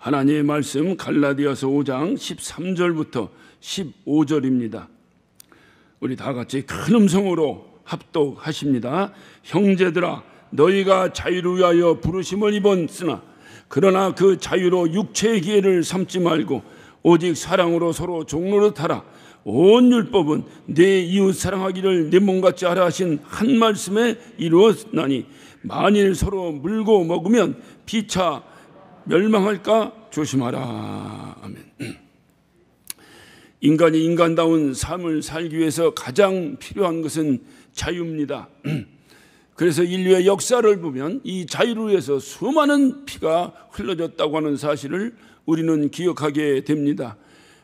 하나님의 말씀 갈라디아서 5장 13절부터 15절입니다. 우리 다 같이 큰 음성으로 합독하십니다. 형제들아, 너희가 자유를 위하여 부르심을 입었으나 그러나 그 자유로 육체의 기회를 삼지 말고 오직 사랑으로 서로 종노릇하라. 온 율법은 내 이웃 사랑하기를 내 몸같이 하라 하신 한 말씀에 이루었나니 만일 서로 물고 먹으면 피차 멸망할까 조심하라. 아멘. 인간이 인간다운 삶을 살기 위해서 가장 필요한 것은 자유입니다. 그래서 인류의 역사를 보면 이 자유를 위해서 수많은 피가 흘러졌다고 하는 사실을 우리는 기억하게 됩니다.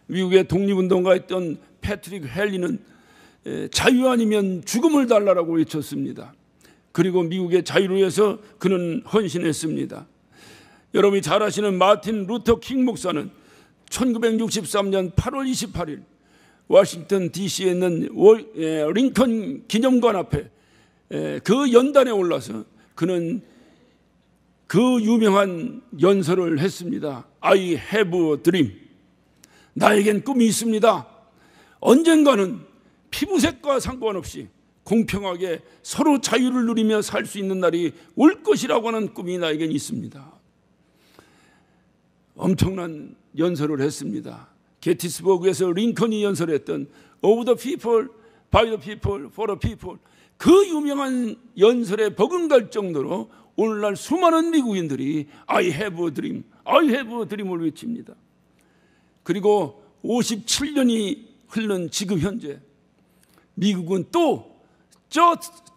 미국의 독립운동가였던 패트릭 헨리는 자유 아니면 죽음을 달라라고 외쳤습니다. 그리고 미국의 자유를 위해서 그는 헌신했습니다. 여러분이 잘 아시는 마틴 루터 킹 목사는 1963년 8월 28일 워싱턴 DC에 있는 링컨 기념관 앞에 그 연단에 올라서 그는 그 유명한 연설을 했습니다. I have a dream. 나에겐 꿈이 있습니다. 언젠가는 피부색과 상관없이 공평하게 서로 자유를 누리며 살 수 있는 날이 올 것이라고 하는 꿈이 나에겐 있습니다. 엄청난 연설을 했습니다. 게티스버그에서 링컨이 연설했던 Of the people, by the people, for the people, 그 유명한 연설에 버금갈 정도로 오늘날 수많은 미국인들이 I have a dream, I have a dream을 외칩니다. 그리고 57년이 흐른 지금 현재 미국은 또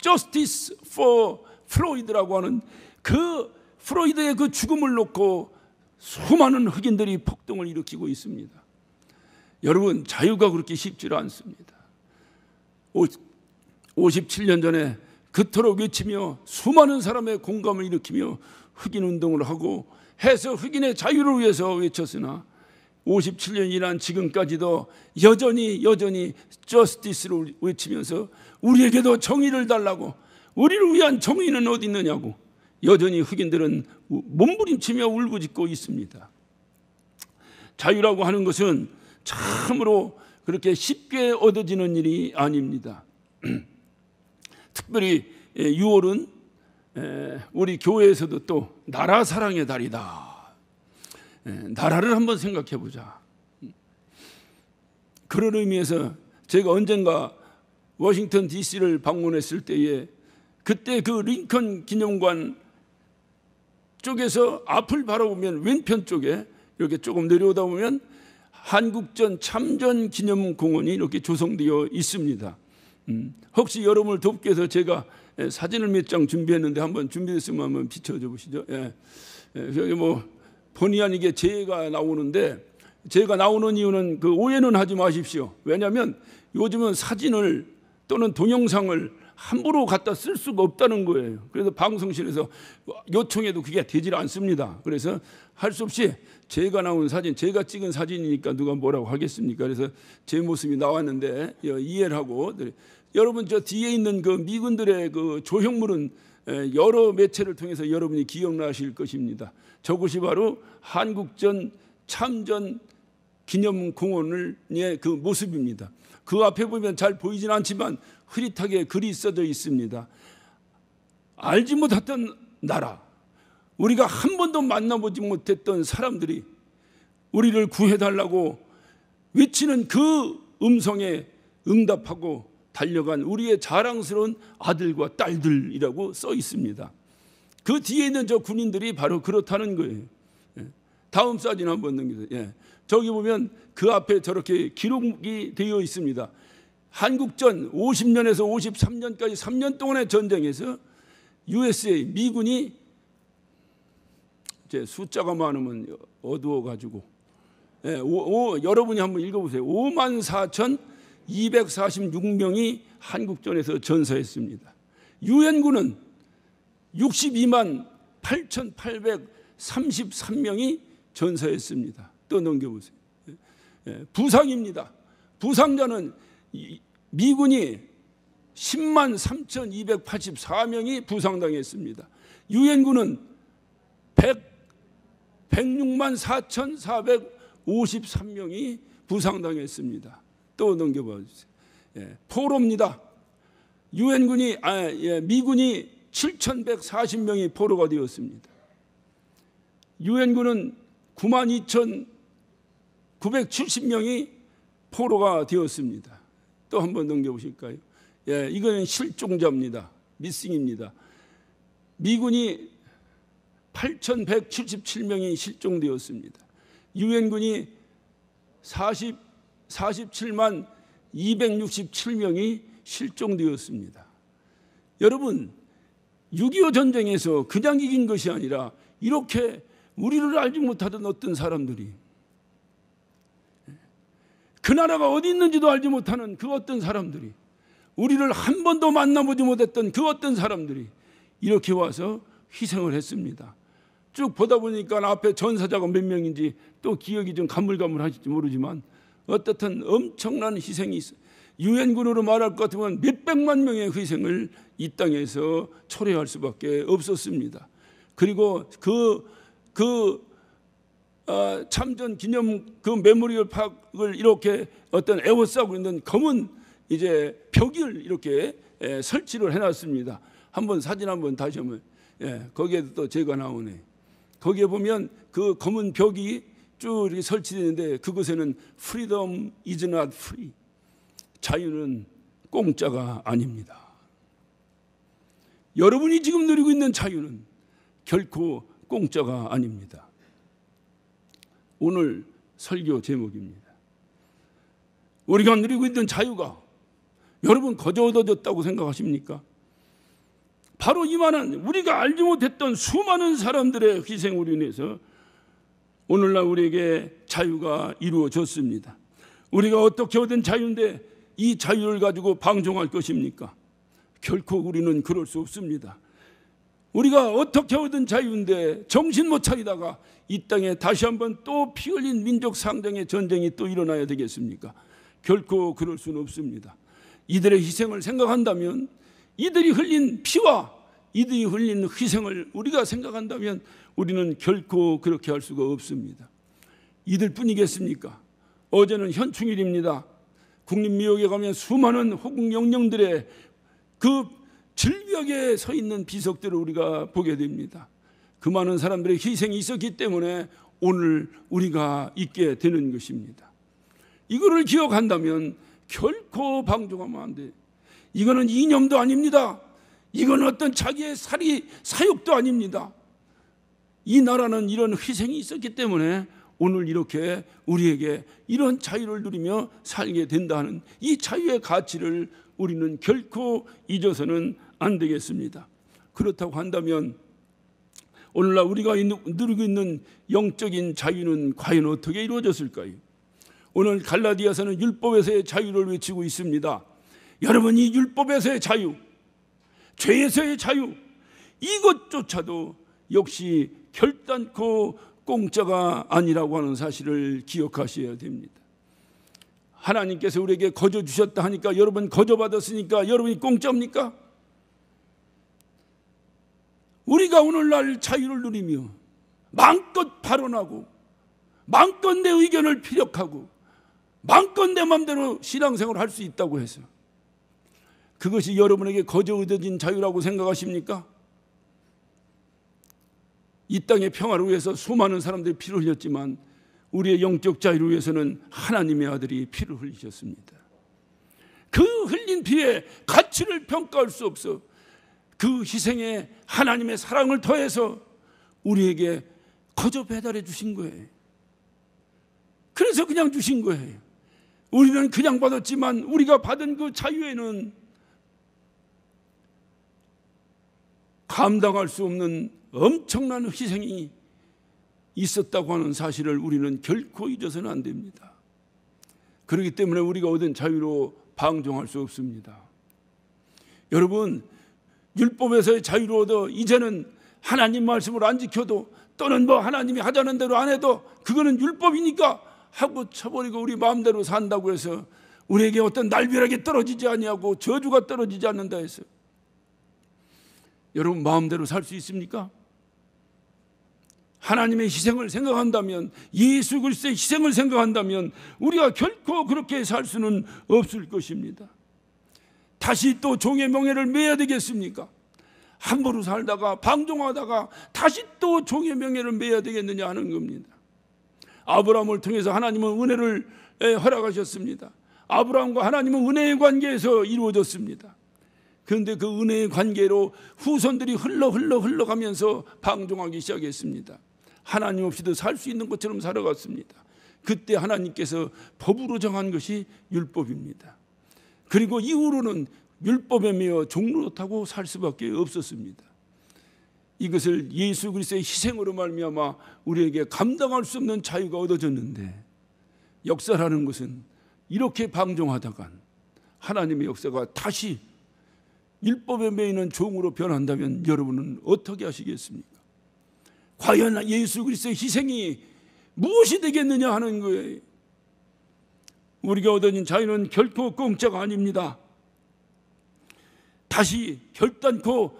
Justice for Floyd라고 하는 그 프로이드의 그 죽음을 놓고 수많은 흑인들이 폭동을 일으키고 있습니다. 여러분, 자유가 그렇게 쉽지 않습니다. 57년 전에 그토록 외치며 수많은 사람의 공감을 일으키며 흑인 운동을 하고 해서 흑인의 자유를 위해서 외쳤으나 57년이 지난 지금까지도 여전히 저스티스를 외치면서 우리에게도 정의를 달라고, 우리를 위한 정의는 어디 있느냐고 여전히 흑인들은 몸부림치며 울부짖고 있습니다. 자유라고 하는 것은 참으로 그렇게 쉽게 얻어지는 일이 아닙니다. 특별히 6월은 우리 교회에서도 또 나라 사랑의 달이다. 나라를 한번 생각해 보자. 그런 의미에서 제가 언젠가 워싱턴 DC를 방문했을 때에 그때 그 링컨 기념관 쪽에서 앞을 바라보면 왼편 쪽에 이렇게 조금 내려오다 보면 한국전 참전 기념공원이 이렇게 조성되어 있습니다. 혹시 여러분을 돕기 위해서 제가 사진을 몇 장 준비했는데 한번 준비됐으면 한번 비춰줘 보시죠. 여기 뭐 본의 아니게 제가 나오는데, 제가 나오는 이유는 그 오해는 하지 마십시오. 왜냐하면 요즘은 사진을 또는 동영상을 함부로 갖다 쓸 수가 없다는 거예요. 그래서 방송실에서 요청해도 그게 되질 않습니다. 그래서 할 수 없이 제가 나온 사진, 제가 찍은 사진이니까 누가 뭐라고 하겠습니까? 그래서 제 모습이 나왔는데 이해를 하고, 여러분 저 뒤에 있는 그 미군들의 그 조형물은 여러 매체를 통해서 여러분이 기억나실 것입니다. 저것이 바로 한국전 참전 기념공원의 그 모습입니다. 그 앞에 보면 잘 보이진 않지만 흐릿하게 글이 써져 있습니다. 알지 못했던 나라, 우리가 한 번도 만나보지 못했던 사람들이 우리를 구해달라고 외치는 그 음성에 응답하고 달려간 우리의 자랑스러운 아들과 딸들이라고 써 있습니다. 그 뒤에 있는 저 군인들이 바로 그렇다는 거예요. 다음 사진 한번 넘기세요. 저기 보면 그 앞에 저렇게 기록이 되어 있습니다. 한국전 50년에서 53년까지 3년 동안의 전쟁에서 USA, 미군이 이제 숫자가 많으면 어두워가지고 여러분이 한번 읽어보세요. 54,246명이 한국전에서 전사했습니다. 유엔군은 62만 8,833명이 전사했습니다. 또 넘겨보세요. 부상입니다. 부상자는 미군이 10만 3,284명이 부상당했습니다. 유엔군은 106만 4,453명이 부상당했습니다. 또 넘겨봐 주세요. 포로입니다. 미군이 7,140명이 포로가 되었습니다. 유엔군은 92,970명이 포로가 되었습니다. 또 한번 넘겨보실까요? 이거는 실종자입니다. 미싱입니다. 미군이 8,177명이 실종되었습니다. 유엔군이 47만 267명이 실종되었습니다. 여러분, 6.25 전쟁에서 그냥 이긴 것이 아니라 이렇게 우리를 알지 못하던 어떤 사람들이, 그 나라가 어디 있는지도 알지 못하는 그 어떤 사람들이, 우리를 한 번도 만나보지 못했던 그 어떤 사람들이 이렇게 와서 희생을 했습니다. 쭉 보다 보니까 앞에 전사자가 몇 명인지 또 기억이 좀 가물가물하실지 모르지만 어떻든 엄청난 희생이 있어요. 유엔군으로 말할 것 같으면 몇백만 명의 희생을 이 땅에서 초래할 수밖에 없었습니다. 그리고 참전 기념 그 메모리얼 파크를 이렇게 어떤 에워싸고 있는 검은 이제 벽을 이렇게 설치를 해놨습니다. 한번 사진 한번 다시 한번, 거기에도 또 제가 나오네. 거기에 보면 그 검은 벽이 쭉 이렇게 설치되는데 그것에는 freedom is not free. 자유는 공짜가 아닙니다. 여러분이 지금 누리고 있는 자유는 결코 공짜가 아닙니다. 오늘 설교 제목입니다. 우리가 누리고 있는 자유가 여러분 거저 얻어졌다고 생각하십니까? 바로 이만한 우리가 알지 못했던 수많은 사람들의 희생으로 인해서 오늘날 우리에게 자유가 이루어졌습니다. 우리가 어떻게 얻은 자유인데 이 자유를 가지고 방종할 것입니까? 결코 우리는 그럴 수 없습니다. 우리가 어떻게 얻은 자유인데 정신 못 차리다가 이 땅에 다시 한번 또 피 흘린 민족 상정의 전쟁이 또 일어나야 되겠습니까? 결코 그럴 수는 없습니다. 이들의 희생을 생각한다면, 이들이 흘린 피와 이들이 흘린 희생을 우리가 생각한다면 우리는 결코 그렇게 할 수가 없습니다. 이들뿐이겠습니까? 어제는 현충일입니다. 국립미옥에 가면 수많은 호국 영령들의 그 질벽에 서 있는 비석들을 우리가 보게 됩니다. 그 많은 사람들의 희생이 있었기 때문에 오늘 우리가 있게 되는 것입니다. 이거를 기억한다면 결코 방종하면 안 돼. 이거는 이념도 아닙니다. 이건 어떤 자기의 사욕도 아닙니다. 이 나라는 이런 희생이 있었기 때문에 오늘 이렇게 우리에게 이런 자유를 누리며 살게 된다는 이 자유의 가치를 우리는 결코 잊어서는 안 되겠습니다. 그렇다고 한다면 오늘날 우리가 누리고 있는 영적인 자유는 과연 어떻게 이루어졌을까요? 오늘 갈라디아서는 율법에서의 자유를 외치고 있습니다. 여러분, 이 율법에서의 자유, 죄에서의 자유, 이것조차도 역시 결단코 공짜가 아니라고 하는 사실을 기억하셔야 됩니다. 하나님께서 우리에게 거저 주셨다 하니까, 여러분 거저 받았으니까 여러분이 공짜입니까? 우리가 오늘날 자유를 누리며 마음껏 발언하고 마음껏 내 의견을 피력하고 마음껏 내 마음대로 신앙생활을 할 수 있다고 해서 그것이 여러분에게 거저 얻어진 자유라고 생각하십니까? 이 땅의 평화를 위해서 수많은 사람들이 피를 흘렸지만 우리의 영적 자유를 위해서는 하나님의 아들이 피를 흘리셨습니다. 그 흘린 피의 가치를 평가할 수 없어 그 희생에 하나님의 사랑을 더해서 우리에게 거저 배달해 주신 거예요. 그래서 그냥 주신 거예요. 우리는 그냥 받았지만 우리가 받은 그 자유에는 감당할 수 없는 엄청난 희생이 있었다고 하는 사실을 우리는 결코 잊어서는 안 됩니다. 그렇기 때문에 우리가 얻은 자유로 방종할 수 없습니다. 여러분, 율법에서의 자유로 얻어 이제는 하나님 말씀을 안 지켜도 또는 하나님이 하자는 대로 안 해도 그거는 율법이니까 하고 쳐버리고 우리 마음대로 산다고 해서 우리에게 어떤 날벼락이 떨어지지 아니하고 저주가 떨어지지 않는다 해서 여러분 마음대로 살 수 있습니까? 하나님의 희생을 생각한다면, 예수 그리스도의 희생을 생각한다면 우리가 결코 그렇게 살 수는 없을 것입니다. 다시 또 종의 명예를 매야 되겠습니까? 함부로 살다가 방종하다가 다시 또 종의 명예를 매야 되겠느냐 하는 겁니다. 아브라함을 통해서 하나님은 은혜를 허락하셨습니다. 아브라함과 하나님은 은혜의 관계에서 이루어졌습니다. 그런데 그 은혜의 관계로 후손들이 흘러가면서 방종하기 시작했습니다. 하나님 없이도 살 수 있는 것처럼 살아갔습니다. 그때 하나님께서 법으로 정한 것이 율법입니다. 그리고 이후로는 율법에 매여 종노릇하고 살 수밖에 없었습니다. 이것을 예수 그리스도의 희생으로 말미암아 우리에게 감당할 수 없는 자유가 얻어졌는데, 역사라는 것은 이렇게 방종하다간 하나님의 역사가 다시 율법에 매이는 종으로 변한다면 여러분은 어떻게 하시겠습니까? 과연 예수 그리스도의 희생이 무엇이 되겠느냐 하는 거예요. 우리가 얻어진 자유는 결코 공짜가 아닙니다. 다시 결단코,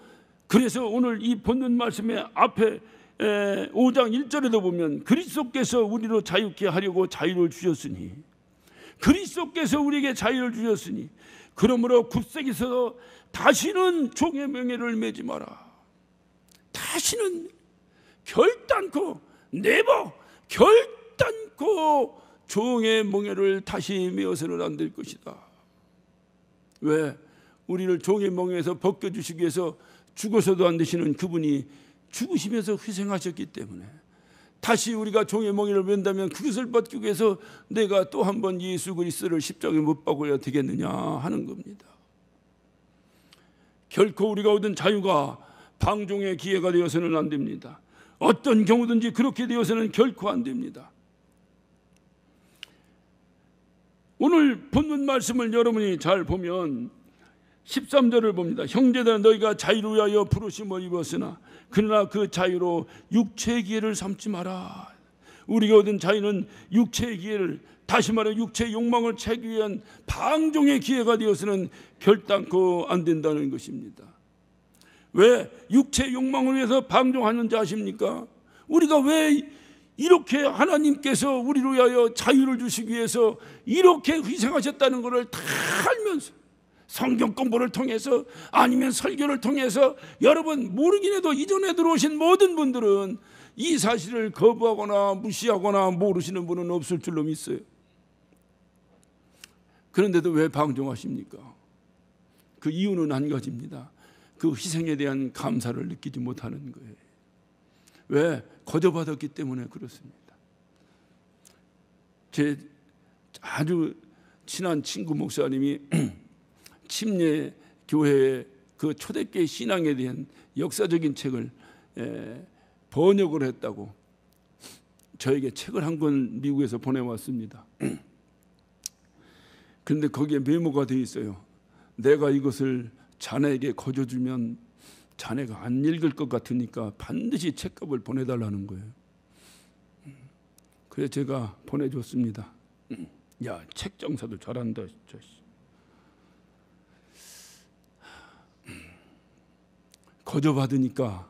그래서 오늘 이 본문 말씀의 앞에 5장 1절에도 보면 그리스도께서 우리로 자유케 하려고 자유를 주셨으니, 그리스도께서 우리에게 자유를 주셨으니 그러므로 굳세게 서서 다시는 종의 명예를 매지 마라. 다시는 결단코, 결단코 종의 멍에를 다시 메어서는 안 될 것이다. 왜? 우리를 종의 멍에에서 벗겨주시기 위해서 죽어서도 안 되시는 그분이 죽으시면서 희생하셨기 때문에, 다시 우리가 종의 멍에를 맨다면 그것을 벗기기 위해서 내가 또 한 번 예수 그리스도를 십자가에 못 박아야 되겠느냐 하는 겁니다. 결코 우리가 얻은 자유가 방종의 기회가 되어서는 안 됩니다. 어떤 경우든지 그렇게 되어서는 결코 안 됩니다. 오늘 본문 말씀을 여러분이 잘 보면 13절을 봅니다. 형제들아, 너희가 자유를 위하여 부르심을 입었으나 그러나 그 자유로 육체의 기회를 삼지 마라. 우리가 얻은 자유는 육체의 기회를, 다시 말해 육체의 욕망을 채기 위한 방종의 기회가 되어서는 결단코 안 된다는 것입니다. 왜 육체의 욕망을 위해서 방종하는지 아십니까? 우리가 왜 이렇게 하나님께서 우리를 위하여 자유를 주시기 위해서 이렇게 희생하셨다는 것을 다 알면서, 성경 공부를 통해서 아니면 설교를 통해서, 여러분 모르긴 해도 이전에 들어오신 모든 분들은 이 사실을 거부하거나 무시하거나 모르시는 분은 없을 줄로 믿어요. 그런데도 왜 방종하십니까? 그 이유는 한 가지입니다. 그 희생에 대한 감사를 느끼지 못하는 거예요. 왜? 거저받았기 때문에 그렇습니다. 제 아주 친한 친구 목사님이 침례 교회의 그 초대교회 신앙에 대한 역사적인 책을 번역을 했다고 저에게 책을 한 권 미국에서 보내왔습니다. 그런데 거기에 메모가 되어 있어요. 내가 이것을 자네에게 거저주면 자네가 안 읽을 것 같으니까 반드시 책값을 보내달라는 거예요. 그래서 제가 보내줬습니다. 야, 책 장사도 잘한다 진짜. 거저받으니까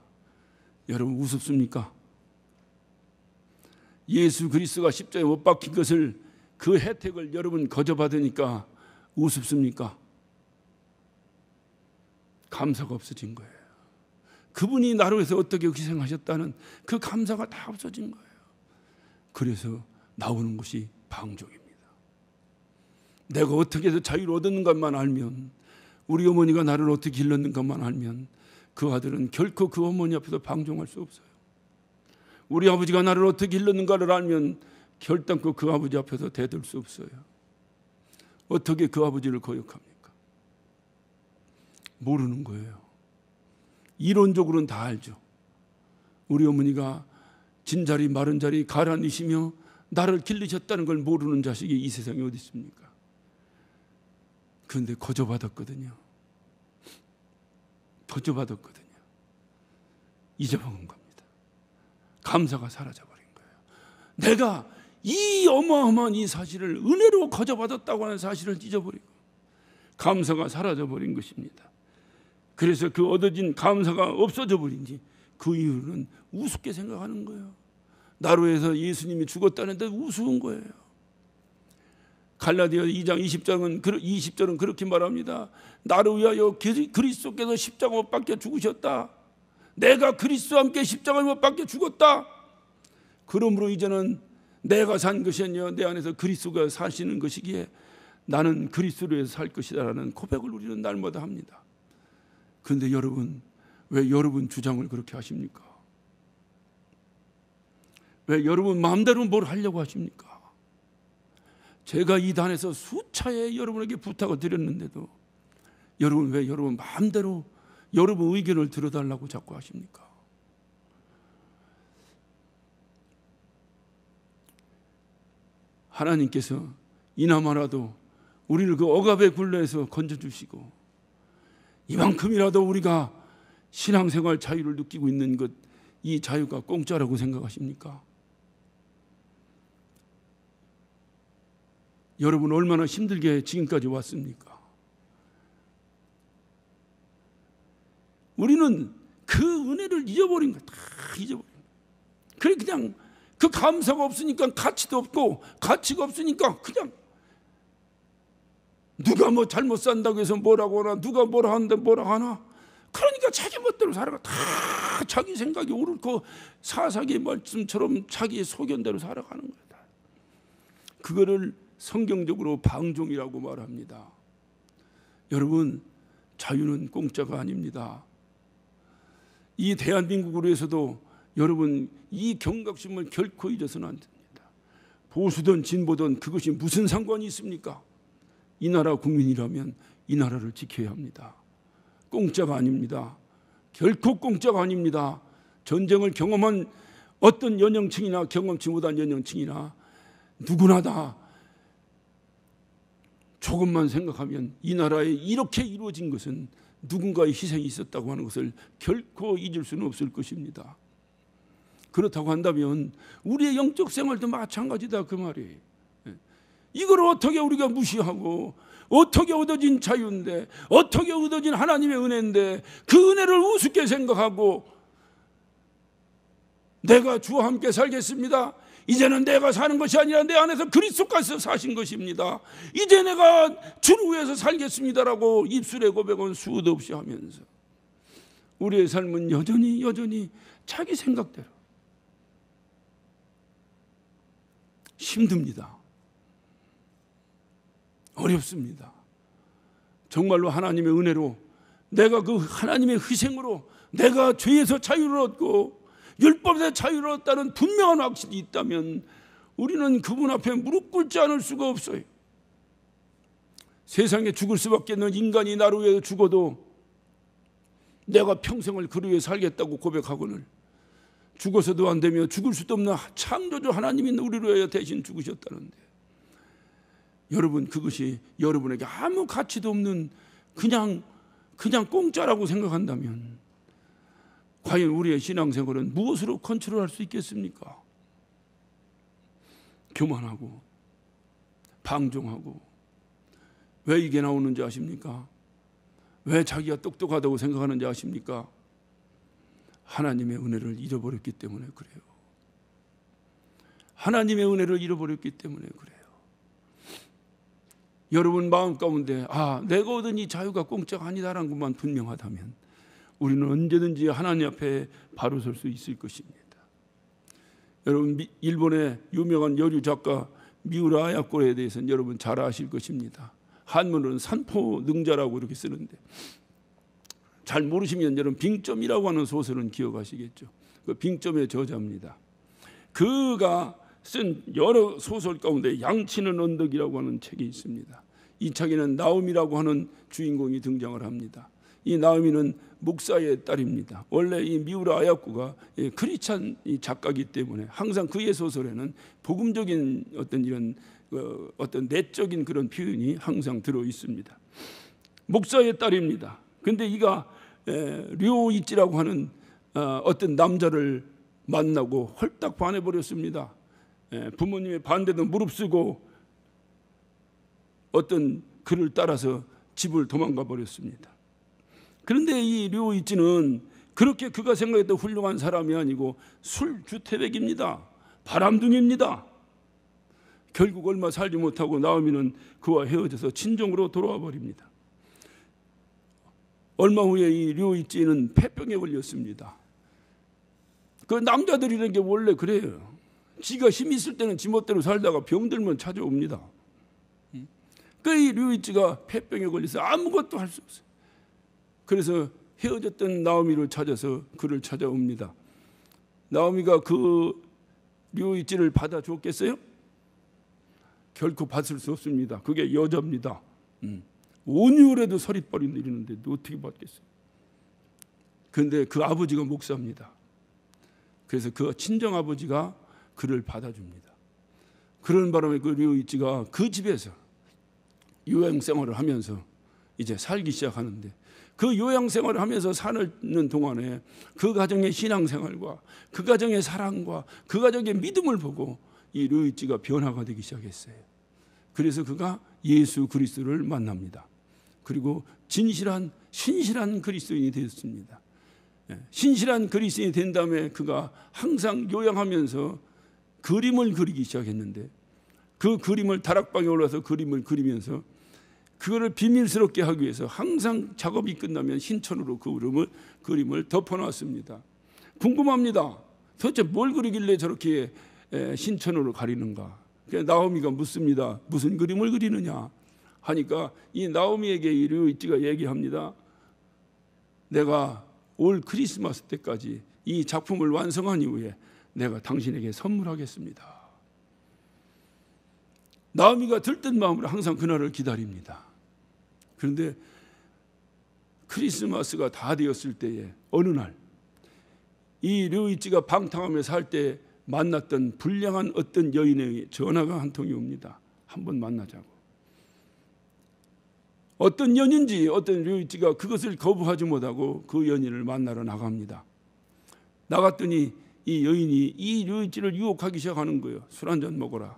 여러분 우습습니까? 예수 그리스도가 십자가에 못 박힌 것을, 그 혜택을 여러분 거저받으니까 우습습니까? 감사가 없어진 거예요. 그분이 나를 위해서 어떻게 희생하셨다는 그 감사가 다 없어진 거예요. 그래서 나오는 것이 방종입니다. 내가 어떻게 해서 자유를 얻었는가만 알면, 우리 어머니가 나를 어떻게 길렀는가만 알면 그 아들은 결코 그 어머니 앞에서 방종할 수 없어요. 우리 아버지가 나를 어떻게 길렀는가를 알면 결단코 그 아버지 앞에서 대들 수 없어요. 어떻게 그 아버지를 거역합니까? 모르는 거예요. 이론적으로는 다 알죠. 우리 어머니가 진자리 마른 자리 가라니시며 나를 길르셨다는 걸 모르는 자식이 이 세상에 어디 있습니까? 그런데 거저받았거든요. 거저받았거든요. 잊어먹은 겁니다. 감사가 사라져버린 거예요. 내가 이 어마어마한 이 사실을 은혜로 거저받았다고 하는 사실을 잊어버리고 감사가 사라져버린 것입니다. 그래서 그 얻어진 감사가 없어져 버린지 그 이유는 우습게 생각하는 거예요. 나루에서 예수님이 죽었다는데 우스운 거예요. 갈라디아 2장 20절은 그렇게 말합니다. 나를 위하여 그리스도께서 십자가 못 박혀 죽으셨다. 내가 그리스도와 함께 십자가 못 박혀 죽었다. 그러므로 이제는 내가 산 것이 아니라 내 안에서 그리스도가 사시는 것이기에 나는 그리스도로 해서 살 것이다라는 고백을 우리는 날마다 합니다. 그런데 여러분, 왜 여러분 주장을 그렇게 하십니까? 왜 여러분 마음대로 뭘 하려고 하십니까? 제가 이 단에서 수차례 여러분에게 부탁을 드렸는데도 여러분 왜 여러분 마음대로 여러분 의견을 들어달라고 자꾸 하십니까? 하나님께서 이나마라도 우리를 그 억압의 굴레에서 건져주시고 이만큼이라도 우리가 신앙생활 자유를 느끼고 있는 것, 이 자유가 공짜라고 생각하십니까? 여러분 얼마나 힘들게 지금까지 왔습니까? 우리는 그 은혜를 잊어버린 거야. 다 잊어버린 거야. 그래 그냥 그 감사가 없으니까 가치도 없고 가치가 없으니까 그냥 누가 뭐 잘못 산다고 해서 뭐라고 하나 누가 뭐라 하는데 뭐라 하나 그러니까 자기 멋대로 살아가. 다 자기 생각이 옳고 사사기의 말씀처럼 자기의 소견대로 살아가는 거야. 그거를 성경적으로 방종이라고 말합니다. 여러분 자유는 공짜가 아닙니다. 이 대한민국으로 해서도 여러분 이 경각심을 결코 잊어서는 안 됩니다. 보수든 진보든 그것이 무슨 상관이 있습니까? 이 나라 국민이라면 이 나라를 지켜야 합니다. 공짜가 아닙니다. 결코 공짜가 아닙니다. 전쟁을 경험한 어떤 연령층이나 경험치 못한 연령층이나 누구나 다 조금만 생각하면 이 나라에 이렇게 이루어진 것은 누군가의 희생이 있었다고 하는 것을 결코 잊을 수는 없을 것입니다. 그렇다고 한다면 우리의 영적 생활도 마찬가지다 그 말이에요. 이걸 어떻게 우리가 무시하고 어떻게 얻어진 자유인데 어떻게 얻어진 하나님의 은혜인데 그 은혜를 우습게 생각하고 내가 주와 함께 살겠습니다. 이제는 내가 사는 것이 아니라 내 안에서 그리스도께서 사신 것입니다. 이제 내가 주를 위해서 살겠습니다라고 입술의 고백은 수도 없이 하면서 우리의 삶은 여전히 자기 생각대로 힘듭니다. 어렵습니다. 정말로 하나님의 은혜로 내가 그 하나님의 희생으로 내가 죄에서 자유를 얻고 율법에서 자유를 얻었다는 분명한 확신이 있다면 우리는 그분 앞에 무릎 꿇지 않을 수가 없어요. 세상에 죽을 수밖에 없는 인간이 나를 위해 죽어도 내가 평생을 그를 위해 살겠다고 고백하거늘 죽어서도 안 되며 죽을 수도 없는 창조주 하나님이 우리를 위해 대신 죽으셨다는데 여러분 그것이 여러분에게 아무 가치도 없는 그냥 공짜라고 생각한다면 과연 우리의 신앙생활은 무엇으로 컨트롤할 수 있겠습니까? 교만하고 방종하고. 왜 이게 나오는지 아십니까? 왜 자기가 똑똑하다고 생각하는지 아십니까? 하나님의 은혜를 잃어버렸기 때문에 그래요. 하나님의 은혜를 잃어버렸기 때문에 그래요. 여러분 마음 가운데 내가 얻은 이 자유가 공짜가 아니다라는 것만 분명하다면 우리는 언제든지 하나님 앞에 바로 설 수 있을 것입니다. 여러분 일본의 유명한 여류 작가 미우라 아야코에 대해서는 여러분 잘 아실 것입니다. 한문으로는 산포능자라고 이렇게 쓰는데 잘 모르시면 여러분 빙점이라고 하는 소설은 기억하시겠죠. 그 빙점의 저자입니다. 그가 쓴 여러 소설 가운데 양치는 언덕이라고 하는 책이 있습니다. 이 책에는 나오미라고 하는 주인공이 등장을 합니다. 이 나오미는 목사의 딸입니다. 원래 이 미우라 아야코가 크리스찬 작가이기 때문에 항상 그의 소설에는 복음적인 어떤 이런 어떤 내적인 그런 표현이 항상 들어 있습니다. 목사의 딸입니다. 근데 이가 류이치라고 하는 어떤 남자를 만나고 홀딱 반해버렸습니다. 부모님의 반대도 무릅쓰고 어떤 그를 따라서 집을 도망가 버렸습니다. 그런데 이 류이치는 그렇게 그가 생각했던 훌륭한 사람이 아니고 술주태백입니다. 바람둥이입니다. 결국 얼마 살지 못하고 나오미는 그와 헤어져서 친정으로 돌아와 버립니다. 얼마 후에 이 류이찌는 폐병에 걸렸습니다. 그 남자들이라는 게 원래 그래요. 지가 힘 있을 때는 지멋대로 살다가 병들면 찾아옵니다. 그 이 류이찌가 폐병에 걸려서 아무것도 할 수 없어요. 그래서 헤어졌던 나오미를 찾아서 그를 찾아옵니다. 나오미가 그 류이찌를 받아줬겠어요? 결코 받을 수 없습니다. 그게 여자입니다. 온유라도 서리빨이 내리는데 어떻게 받겠어요? 그런데 그 아버지가 목사입니다. 그래서 그 친정아버지가 그를 받아줍니다. 그런 바람에 그 류이찌가 그 집에서 요양생활을 하면서 이제 살기 시작하는데, 그 요양생활을 하면서 사는 동안에 그 가정의 신앙생활과 그 가정의 사랑과 그 가정의 믿음을 보고 이 류이찌가 변화가 되기 시작했어요. 그래서 그가 예수 그리스도를 만납니다. 그리고 신실한 그리스도인이 되었습니다. 신실한 그리스도인이 된 다음에 그가 항상 요양하면서 그림을 그리기 시작했는데, 그 그림을 다락방에 올라서 그림을 그리면서 그거를 비밀스럽게 하기 위해서 항상 작업이 끝나면 흰천으로 그 그림을 덮어놨습니다. 궁금합니다. 도대체 뭘 그리길래 저렇게 흰천으로 가리는가? 나오미가 묻습니다. 무슨 그림을 그리느냐 하니까 이 나오미에게 이 류이찌가 얘기합니다. 내가 올 크리스마스 때까지 이 작품을 완성한 이후에 내가 당신에게 선물하겠습니다. 나오미가 들뜬 마음으로 항상 그날을 기다립니다. 그런데 크리스마스가 다 되었을 때에 어느 날 이 류이찌가 방탕하며 살 때 만났던 불량한 어떤 여인의 전화가 한 통이 옵니다. 한번 만나자고. 어떤 연인지 어떤 류이찌가 그것을 거부하지 못하고 그 연인을 만나러 나갑니다. 나갔더니 이 여인이 이 류이찌를 유혹하기 시작하는 거예요. 술 한잔 먹어라.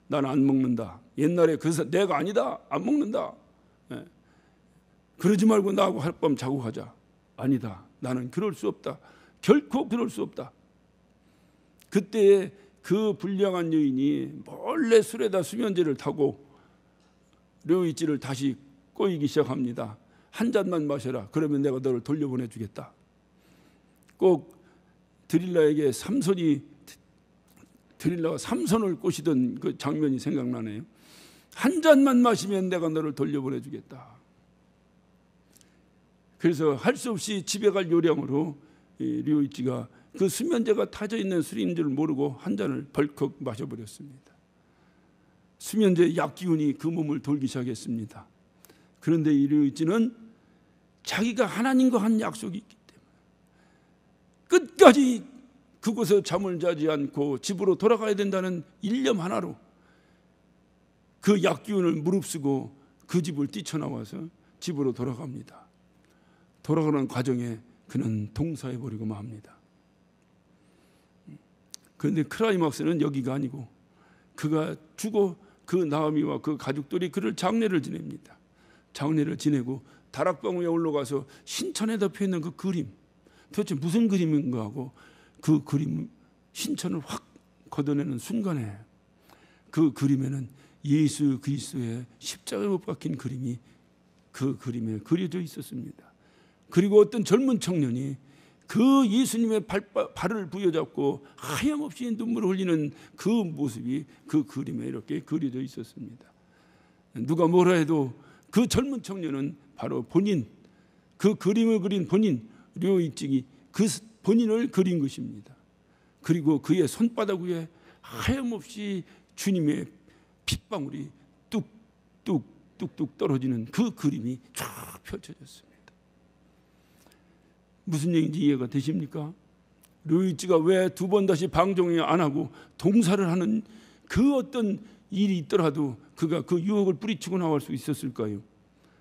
난 안 먹는다. 옛날에 내가 아니다. 안 먹는다. 그러지 말고 나하고 하룻밤 자고 가자. 아니다. 나는 그럴 수 없다. 결코 그럴 수 없다. 그때 그 불량한 여인이 몰래 술에다 수면제를 타고 류이찌를 다시 꼬이기 시작합니다. 한 잔만 마셔라. 그러면 내가 너를 돌려보내주겠다. 꼭 드릴라에게 드릴라가 삼손을 꼬시던 그 장면이 생각나네요. 한 잔만 마시면 내가 너를 돌려보내주겠다. 그래서 할 수 없이 집에 갈 요량으로 류이찌가 그 수면제가 타져 있는 술인 줄 모르고 한 잔을 벌컥 마셔버렸습니다. 수면제 약 기운이 그 몸을 돌기 시작했습니다. 그런데 이 류이찌는 자기가 하나님과 한 약속이 있기 때문에 끝까지 그곳에 잠을 자지 않고 집으로 돌아가야 된다는 일념 하나로 그 약 기운을 무릅쓰고 그 집을 뛰쳐나와서 집으로 돌아갑니다. 돌아가는 과정에 그는 동사해버리고 맙니다. 그런데 클라이막스는 여기가 아니고 그가 죽어 그 나오미와 그 가족들이 그를 장례를 지냅니다. 장례를 지내고 다락방 위에 올라가서 신천에 덮여있는 그 그림, 도대체 무슨 그림인가 하고 그 그림 신천을 확 걷어내는 순간에 그 그림에는 예수 그리스도의 십자가에 못 박힌 그림이 그 그림에 그려져 있었습니다. 그리고 어떤 젊은 청년이 그 예수님의 발을 부여잡고 하염없이 눈물을 흘리는 그 모습이 그 그림에 이렇게 그려져 있었습니다. 누가 뭐라 해도 그 젊은 청년은 바로 본인, 그 그림을 그린 본인 류이찌가 그 본인을 그린 것입니다. 그리고 그의 손바닥 위에 하염없이 주님의 핏방울이 뚝뚝뚝뚝 떨어지는 그 그림이 쫙 펼쳐졌습니다. 무슨 얘기인지 이해가 되십니까? 류이찌가 왜 두 번 다시 방종을 안 하고 동사를 하는 그 어떤 일이 있더라도 그가 그 유혹을 뿌리치고 나올 수 있었을까요?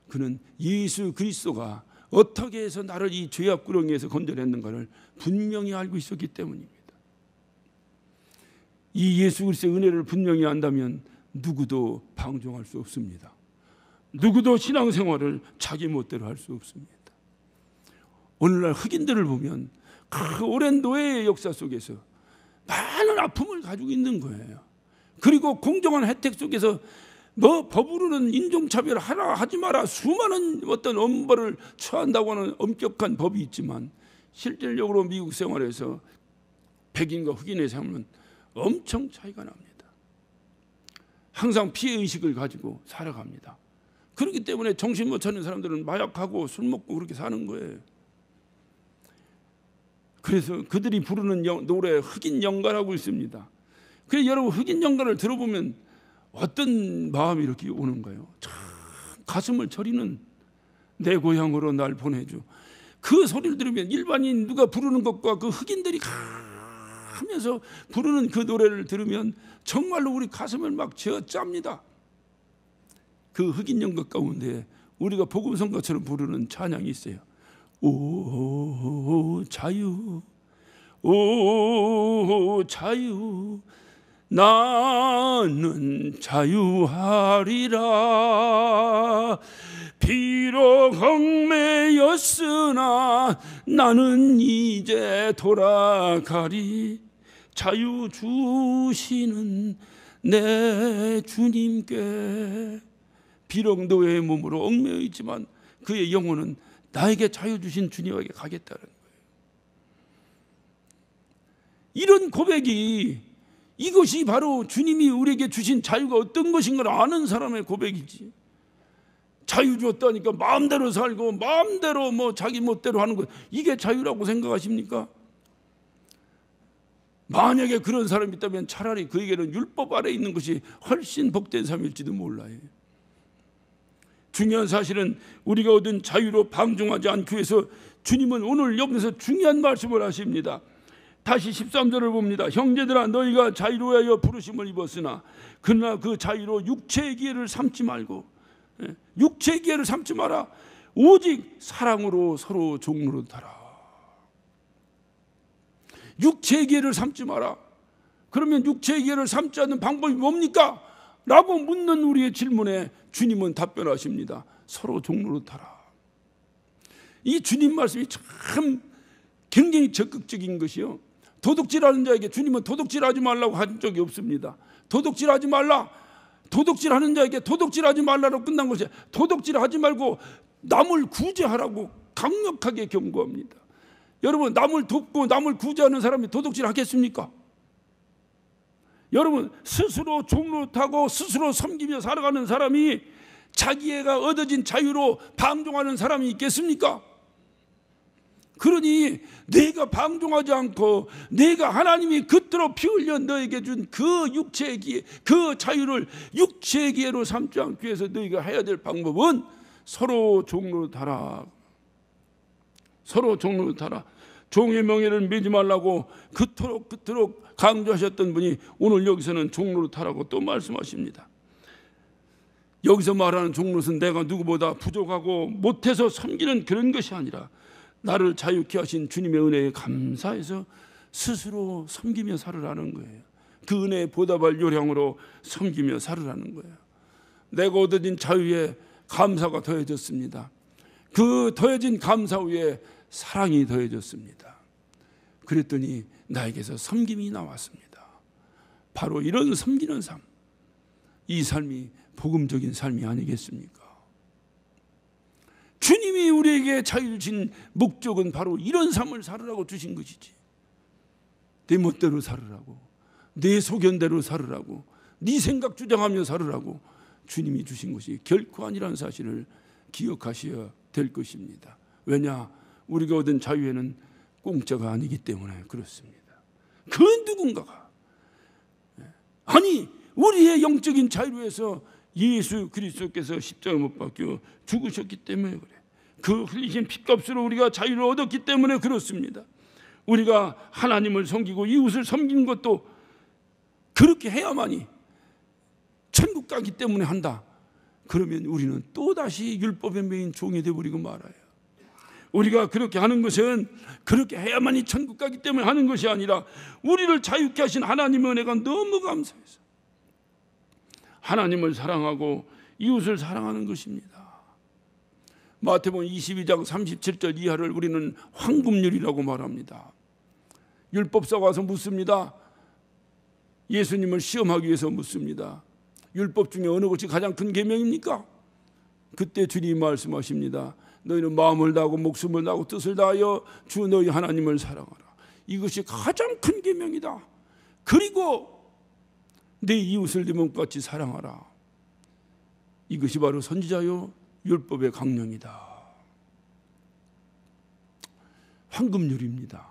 그는 예수 그리스도가 어떻게 해서 나를 이 죄악 구렁이에서 건져냈는가를 분명히 알고 있었기 때문입니다. 이 예수 그리스도의 은혜를 분명히 안다면 누구도 방종할 수 없습니다. 누구도 신앙생활을 자기 멋대로 할 수 없습니다. 오늘날 흑인들을 보면 그 오랜 노예의 역사 속에서 많은 아픔을 가지고 있는 거예요. 그리고 공정한 혜택 속에서 뭐 법으로는 인종차별 하라 하지 마라 수많은 어떤 엄벌을 처한다고 하는 엄격한 법이 있지만 실질적으로 미국 생활에서 백인과 흑인의 삶은 엄청 차이가 납니다. 항상 피해의식을 가지고 살아갑니다. 그렇기 때문에 정신 못 차리는 사람들은 마약하고 술 먹고 그렇게 사는 거예요. 그래서 그들이 부르는 노래 흑인 연가라고 있습니다. 그래서 여러분 흑인 연가를 들어보면 어떤 마음이 이렇게 오는가요? 참 가슴을 저리는 내 고향으로 날 보내줘. 그 소리를 들으면 일반인 누가 부르는 것과 그 흑인들이 하면서 부르는 그 노래를 들으면 정말로 우리 가슴을 막 쥐어짭니다. 그 흑인 연가 가운데 우리가 복음성가처럼 부르는 찬양이 있어요. 오 자유 오 자유 나는 자유하리라 비록 얽매였으나 나는 이제 돌아가리 자유 주시는 내 주님께 비록 노예의 몸으로 얽매여 있지만 그의 영혼은 나에게 자유 주신 주님에게 가겠다는 거예요. 이런 고백이 이것이 바로 주님이 우리에게 주신 자유가 어떤 것인가를 아는 사람의 고백이지. 자유 줬다니까 마음대로 살고 마음대로 뭐 자기 멋대로 하는 것 이게 자유라고 생각하십니까? 만약에 그런 사람이 있다면 차라리 그에게는 율법 아래 있는 것이 훨씬 복된 삶일지도 몰라요. 중요한 사실은 우리가 얻은 자유로 방종하지 않기 위해서 주님은 오늘 여기서 중요한 말씀을 하십니다. 다시 13절을 봅니다. 형제들아 너희가 자유로하여 부르심을 입었으나 그러나 그 자유로 육체의 기회를 삼지 말고 육체의 기회를 삼지 마라. 오직 사랑으로 서로 종노릇하라. 육체의 기회를 삼지 마라. 그러면 육체의 기회를 삼지 않는 방법이 뭡니까? 라고 묻는 우리의 질문에 주님은 답변하십니다. 서로 종노릇하라. 이 주님 말씀이 참 굉장히 적극적인 것이요. 도둑질하는 자에게 주님은 도둑질하지 말라고 한 적이 없습니다. 도둑질하지 말라. 도둑질하는 자에게 도둑질하지 말라로 끝난 것이 도둑질하지 말고 남을 구제하라고 강력하게 경고합니다. 여러분 남을 돕고 남을 구제하는 사람이 도둑질하겠습니까? 여러분 스스로 종노릇하고 스스로 섬기며 살아가는 사람이 자기애가 얻어진 자유로 방종하는 사람이 있겠습니까? 그러니 내가 방종하지 않고 내가 하나님이 그토록 피 흘려 너에게 준 그 육체의 기회, 그 자유를 육체의 기회로 삼지 않기 위해서 너희가 해야 될 방법은 서로 종노릇하라. 서로 종노릇하라. 종의 명예를 매지 말라고 그토록 강조하셨던 분이 오늘 여기서는 종노릇하라고 또 말씀하십니다. 여기서 말하는 종노릇은 내가 누구보다 부족하고 못해서 섬기는 그런 것이 아니라 나를 자유케 하신 주님의 은혜에 감사해서 스스로 섬기며 살으라는 거예요. 그 은혜에 보답할 요량으로 섬기며 살으라는 거예요. 내가 얻어진 자유에 감사가 더해졌습니다. 그 더해진 감사 위에 사랑이 더해졌습니다. 그랬더니 나에게서 섬김이 나왔습니다. 바로 이런 섬기는 삶, 이 삶이 복음적인 삶이 아니겠습니까? 주님이 우리에게 자유를 준 목적은 바로 이런 삶을 살으라고 주신 것이지. 내 멋대로 살으라고, 내 소견대로 살으라고, 네 생각 주장하며 살으라고 주님이 주신 것이 결코 아니라는 사실을 기억하셔야 될 것입니다. 왜냐? 우리가 얻은 자유에는 공짜가 아니기 때문에 그렇습니다. 그 누군가가 아니 우리의 영적인 자유를 위해서 예수 그리스도께서 십자가 못 박혀 죽으셨기 때문에 그래. 그 흘리신 피값으로 우리가 자유를 얻었기 때문에 그렇습니다. 우리가 하나님을 섬기고 이웃을 섬기는 것도 그렇게 해야만이 천국 가기 때문에 한다. 그러면 우리는 또다시 율법에 매인 종이 되어버리고 말아요. 우리가 그렇게 하는 것은 그렇게 해야만이 천국 가기 때문에 하는 것이 아니라 우리를 자유케 하신 하나님의 은혜가 너무 감사해서 하나님을 사랑하고 이웃을 사랑하는 것입니다. 마태복음 22장 37절 이하를 우리는 황금률이라고 말합니다. 율법사가 와서 묻습니다. 예수님을 시험하기 위해서 묻습니다. 율법 중에 어느 것이 가장 큰 계명입니까? 그때 주님이 말씀하십니다. 너희는 마음을 다하고 목숨을 다하고 뜻을 다하여 주 너희 하나님을 사랑하라. 이것이 가장 큰 계명이다. 그리고 내 이웃을 네 몸같이 사랑하라. 이것이 바로 선지자요 율법의 강령이다. 황금률입니다.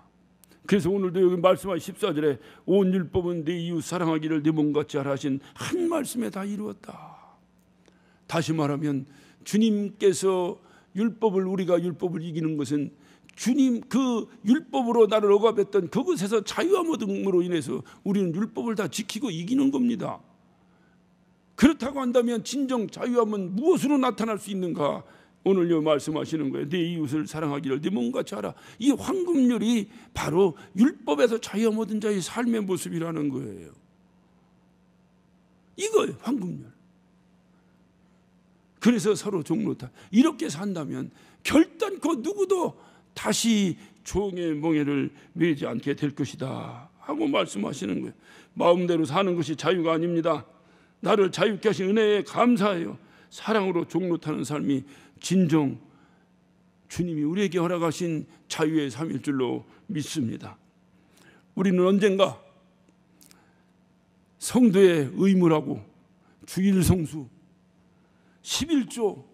그래서 오늘도 여기 말씀하신 14절에 온 율법은 내 이웃 사랑하기를 네 몸같이 하라 하신 한 말씀에 다 이루었다. 다시 말하면 주님께서 우리가 율법을 이기는 것은 주님 그 율법으로 나를 억압했던 그것에서 자유함 얻음으로 인해서 우리는 율법을 다 지키고 이기는 겁니다. 그렇다고 한다면 진정 자유함은 무엇으로 나타날 수 있는가? 오늘요 말씀하시는 거예요. 내 이웃을 사랑하기를 네 몸같이 하라. 이 황금률이 바로 율법에서 자유함 얻은 자의 삶의 모습이라는 거예요. 이거예요, 황금률. 그래서 서로 종로타 이렇게 산다면 결단코 누구도 다시 종의 멍에를 매지 않게 될 것이다 하고 말씀하시는 거예요. 마음대로 사는 것이 자유가 아닙니다. 나를 자유케 하신 은혜에 감사해요. 사랑으로 종로타는 삶이 진정 주님이 우리에게 허락하신 자유의 삶일 줄로 믿습니다. 우리는 언젠가 성도의 의무라고 주일 성수, 11조,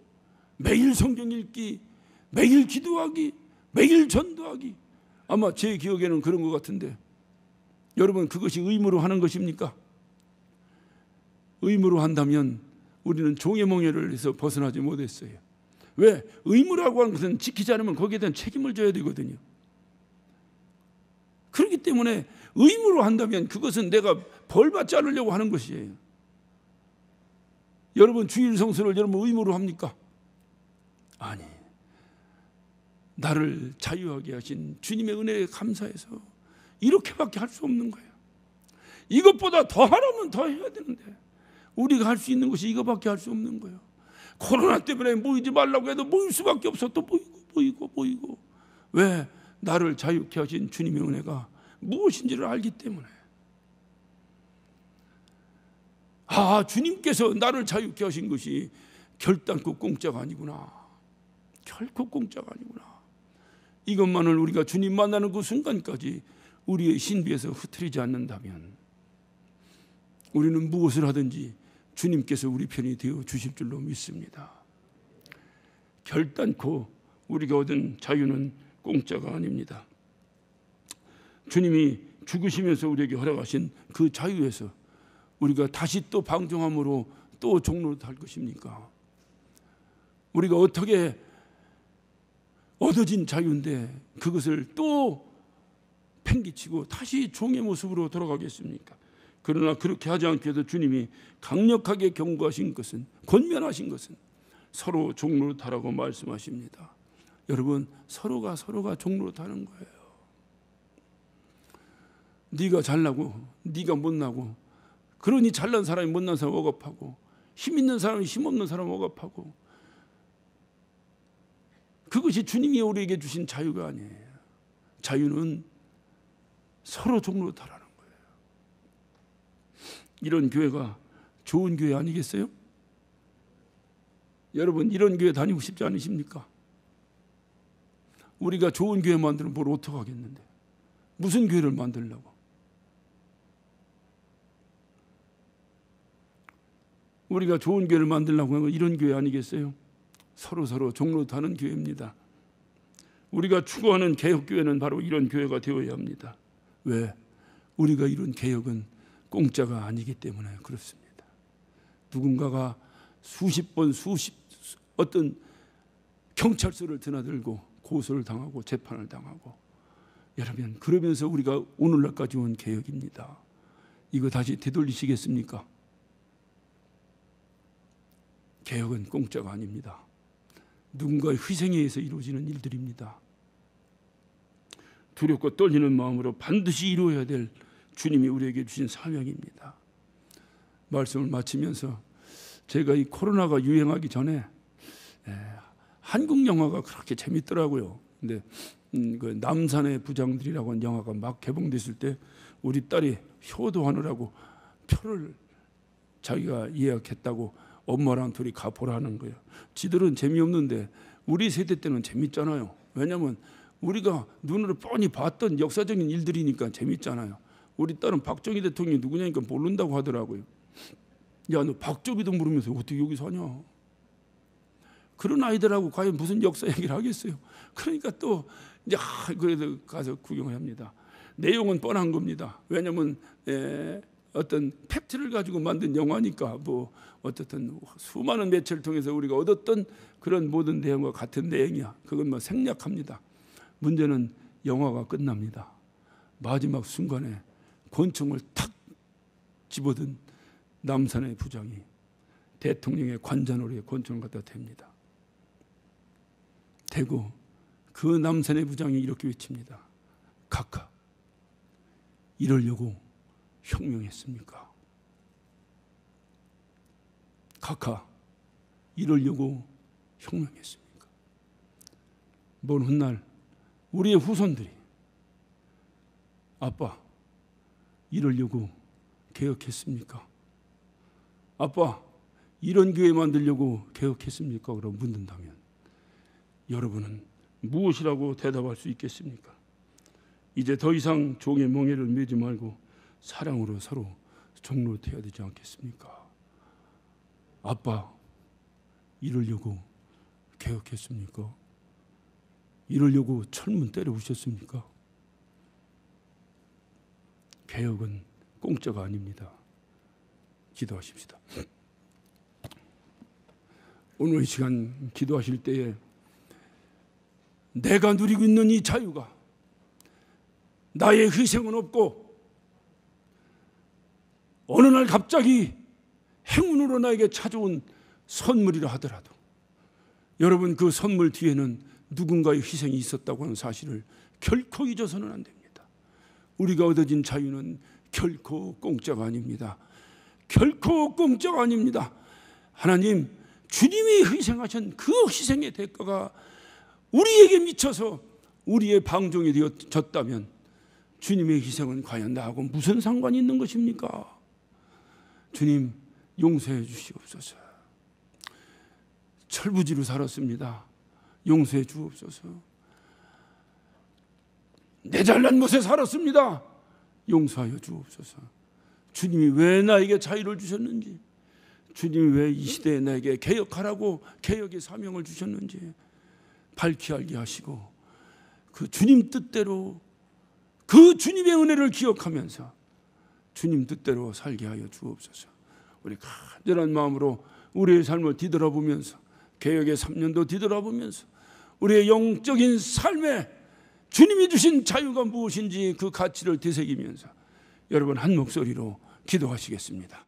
매일 성경 읽기, 매일 기도하기, 매일 전도하기, 아마 제 기억에는 그런 것 같은데 여러분 그것이 의무로 하는 것입니까? 의무로 한다면 우리는 종의 멍에를 해서 벗어나지 못했어요. 왜? 의무라고 하는 것은 지키지 않으면 거기에 대한 책임을 져야 되거든요. 그렇기 때문에 의무로 한다면 그것은 내가 벌받지 않으려고 하는 것이에요. 여러분 주일 성수를 여러분 의무로 합니까? 아니, 나를 자유하게 하신 주님의 은혜에 감사해서 이렇게밖에 할 수 없는 거예요. 이것보다 더 하려면 더 해야 되는데 우리가 할 수 있는 것이 이거밖에 할 수 없는 거예요. 코로나 때문에 모이지 말라고 해도 모일 수밖에 없어. 또 모이고. 왜? 나를 자유케 하신 주님의 은혜가 무엇인지를 알기 때문에. 주님께서 나를 자유케 하신 것이 결단코 공짜가 아니구나. 결코 공짜가 아니구나. 이것만을 우리가 주님 만나는 그 순간까지 우리의 신비에서 흐트리지 않는다면 우리는 무엇을 하든지 주님께서 우리 편이 되어 주실 줄로 믿습니다. 결단코 우리가 얻은 자유는 공짜가 아닙니다. 주님이 죽으시면서 우리에게 허락하신 그 자유에서 우리가 다시 또 방종함으로 또 종로로 할 것입니까? 우리가 어떻게 얻어진 자유인데 그것을 또 팽개치고 다시 종의 모습으로 돌아가겠습니까? 그러나 그렇게 하지 않게 해도 주님이 강력하게 경고하신 것은, 권면하신 것은 서로 종로로 타라고 말씀하십니다. 여러분, 서로가 종로로 타는 거예요. 네가 잘나고 네가 못나고, 그러니 잘난 사람이 못난 사람 억압하고 힘 있는 사람이 힘 없는 사람 억압하고, 그것이 주님이 우리에게 주신 자유가 아니에요. 자유는 서로 종로로 타라는 거예요. 이런 교회가 좋은 교회 아니겠어요? 여러분, 이런 교회 다니고 싶지 않으십니까? 우리가 좋은 교회 만들면 뭘 어떻게 하겠는데, 무슨 교회를 만들려고? 우리가 좋은 교회를 만들려고 하면 이런 교회 아니겠어요? 서로 종로 타는 교회입니다. 우리가 추구하는 개혁교회는 바로 이런 교회가 되어야 합니다. 왜? 우리가 이룬 개혁은 공짜가 아니기 때문에 그렇습니다. 누군가가 수십 번 어떤 경찰서를 드나들고 고소를 당하고 재판을 당하고, 여러분, 그러면서 우리가 오늘날까지 온 개혁입니다. 이거 다시 되돌리시겠습니까? 개혁은 공짜가 아닙니다. 누군가의 희생에 의해서 이루어지는 일들입니다. 두렵고 떨리는 마음으로 반드시 이루어야 될 주님이 우리에게 주신 사명입니다. 말씀을 마치면서 제가 이 코로나가 유행하기 전에 한국 영화가 그렇게 재밌더라고요. 근데 그 남산의 부장들이라고 하는 영화가 막 개봉됐을 때 우리 딸이 효도하느라고 표를 자기가 예약했다고 엄마랑 둘이 가보라는 거예요. 지들은 재미없는데 우리 세대 때는 재밌잖아요. 왜냐하면 우리가 눈으로 뻔히 봤던 역사적인 일들이니까 재밌잖아요. 우리 딸은 박정희 대통령이 누구냐니까 모른다고 하더라고요. 야, 너 박정희도 모르면서 어떻게 여기 사냐? 그런 아이들하고 과연 무슨 역사 얘기를 하겠어요? 그러니까 또 이제 그래도 가서 구경합니다. 내용은 뻔한 겁니다. 왜냐하면 어떤 팩트를 가지고 만든 영화니까 뭐 어쨌든 수많은 매체를 통해서 우리가 얻었던 그런 모든 내용과 같은 내용이야. 그건 뭐 생략합니다. 문제는 영화가 끝납니다. 마지막 순간에 권총을 탁 집어든 남산의 부장이 대통령의 관자놀이에 권총을 갖다 댑니다. 대고 그 남산의 부장이 이렇게 외칩니다. 각하, 이러려고 혁명했습니까? 각하, 이러려고 혁명했습니까? 먼 훗날 우리의 후손들이 아빠, 이러려고 개혁했습니까? 아빠, 이런 교회 만들려고 개혁했습니까? 그럼 묻는다면 여러분은 무엇이라고 대답할 수 있겠습니까? 이제 더 이상 종의 멍에를 매지 말고 사랑으로 서로 종로돼야 되지 않겠습니까? 아빠, 이러려고 개혁했습니까? 이러려고 철문 때려부셨습니까? 개혁은 공짜가 아닙니다. 기도하십시다. 오늘 이 시간 기도하실 때에 내가 누리고 있는 이 자유가 나의 희생은 없고 어느 날 갑자기 행운으로 나에게 찾아온 선물이라 하더라도 여러분 그 선물 뒤에는 누군가의 희생이 있었다고 하는 사실을 결코 잊어서는 안 됩니다. 우리가 얻어진 자유는 결코 공짜가 아닙니다. 결코 공짜가 아닙니다. 하나님, 주님이 희생하신 그 희생의 대가가 우리에게 미쳐서 우리의 방종이 되어졌다면 주님의 희생은 과연 나하고 무슨 상관이 있는 것입니까? 주님, 용서해 주시옵소서. 철부지로 살았습니다. 용서해 주옵소서. 내 잘난 못에 살았습니다. 용서하여 주옵소서. 주님이 왜 나에게 자유를 주셨는지, 주님이 왜 이 시대에 나에게 개혁하라고 개혁의 사명을 주셨는지 밝히 알게 하시고 그 주님 뜻대로 그 주님의 은혜를 기억하면서 주님 뜻대로 살게 하여 주옵소서. 우리 간절한 마음으로 우리의 삶을 뒤돌아보면서 개혁의 3년도 뒤돌아보면서 우리의 영적인 삶에 주님이 주신 자유가 무엇인지 그 가치를 되새기면서 여러분 한 목소리로 기도하시겠습니다.